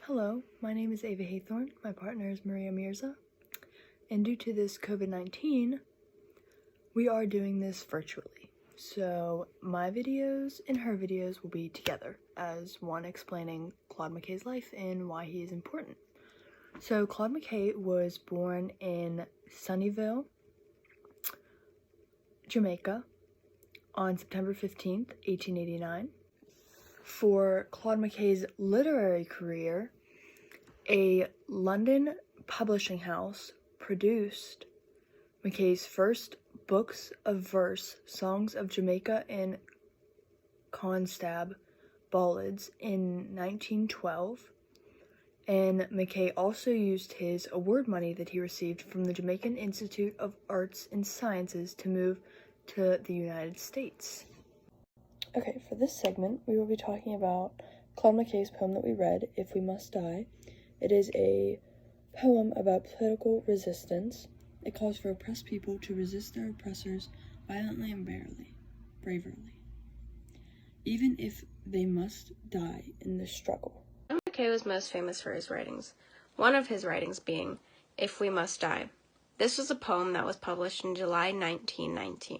Hello, my name is Ava Haythorne, my partner is Maria Mirza, and due to this COVID-19, we are doing this virtually. So my videos and her videos will be together as one explaining Claude McKay's life and why he is important. So Claude McKay was born in Sunnyvale, Jamaica on September 15th, 1889. For Claude McKay's literary career, a London publishing house produced McKay's first books of verse, Songs of Jamaica and Constab Ballads in 1912, and McKay also used his award money that he received from the Jamaican Institute of Arts and Sciences to move to the United States. Okay, for this segment, we will be talking about Claude McKay's poem that we read, If We Must Die. It is a poem about political resistance. It calls for oppressed people to resist their oppressors violently and bravely, even if they must die in the struggle. McKay was most famous for his writings, one of his writings being If We Must Die. This was a poem that was published in July 1919.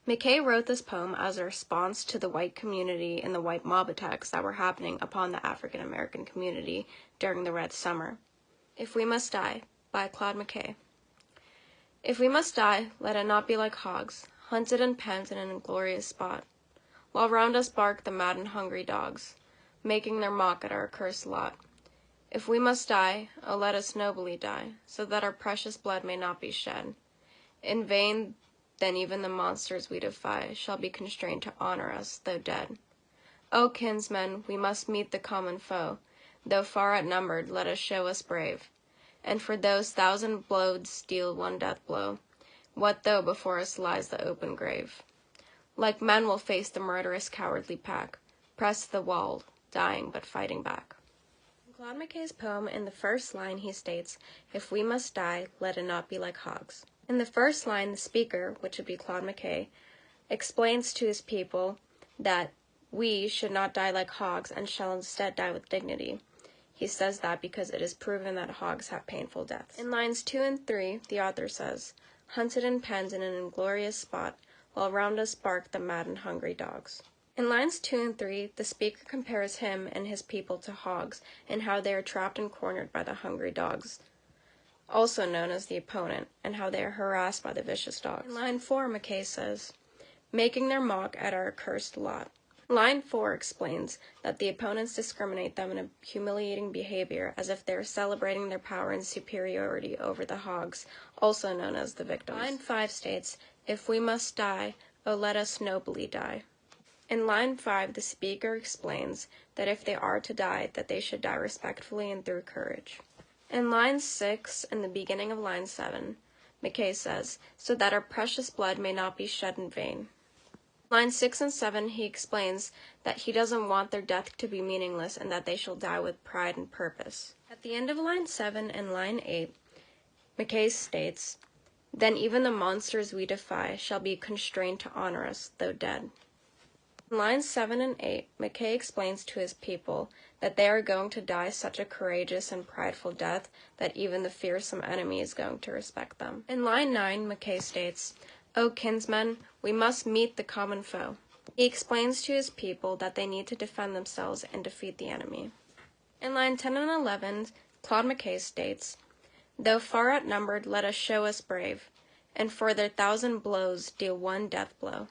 McKay wrote this poem as a response to the white community and the white mob attacks that were happening upon the African American community during the Red Summer. If We Must Die, by Claude McKay. If we must die, let it not be like hogs, hunted and penned in an inglorious spot, while round us bark the mad and hungry dogs, making their mock at our accursed lot. If we must die, oh, let us nobly die, so that our precious blood may not be shed. In vain, then even the monsters we defy shall be constrained to honor us, though dead. O kinsmen, we must meet the common foe, though far outnumbered, let us show us brave. And for those 1,000 blows deal one death blow, what though before us lies the open grave? Like men we'll face the murderous cowardly pack, press the wall, dying but fighting back. In Claude McKay's poem, in the first line he states, If we must die, let it not be like hogs. In the first line, the speaker, which would be Claude McKay, explains to his people that we should not die like hogs and shall instead die with dignity. He says that because it is proven that hogs have painful deaths. In lines 2 and 3, the author says, Hunted and penned in an inglorious spot, while round us bark the mad and hungry dogs. In lines 2 and 3, the speaker compares him and his people to hogs and how they are trapped and cornered by the hungry dogs, also known as the opponent, and how they are harassed by the vicious dogs. In line 4, McKay says, making their mock at our accursed lot. Line 4 explains that the opponents discriminate them in a humiliating behavior as if they are celebrating their power and superiority over the hogs, also known as the victims. Line 5 states, If we must die, oh, let us nobly die. In line 5, the speaker explains that if they are to die, that they should die respectfully and through courage. In line 6 and the beginning of line 7, McKay says, so that our precious blood may not be shed in vain. Line 6 and 7, he explains that he doesn't want their death to be meaningless and that they shall die with pride and purpose. At the end of line 7 and line 8, McKay states, then even the monsters we defy shall be constrained to honor us, though dead. In lines 7 and 8, McKay explains to his people that they are going to die such a courageous and prideful death that even the fearsome enemy is going to respect them. In line 9, McKay states, O kinsmen, we must meet the common foe. He explains to his people that they need to defend themselves and defeat the enemy. In line 10 and 11, Claude McKay states, though far outnumbered, let us show us brave, and for their 1,000 blows deal one death blow.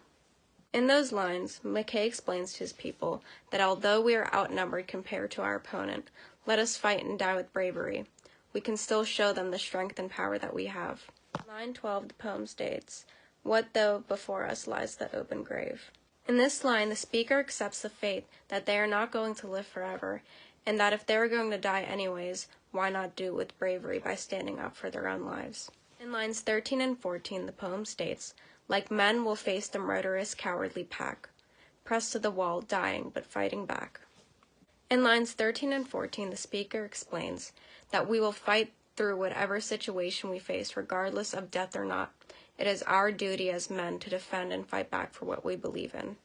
In those lines, McKay explains to his people that although we are outnumbered compared to our opponent, let us fight and die with bravery. We can still show them the strength and power that we have. In line 12, the poem states, what though before us lies the open grave? In this line, the speaker accepts the fate that they are not going to live forever, and that if they were going to die anyways, why not do it with bravery by standing up for their own lives? In lines 13 and 14, the poem states, like men will face the murderous, cowardly pack, pressed to the wall, dying but fighting back. In lines 13 and 14, the speaker explains that we will fight through whatever situation we face, regardless of death or not. It is our duty as men to defend and fight back for what we believe in.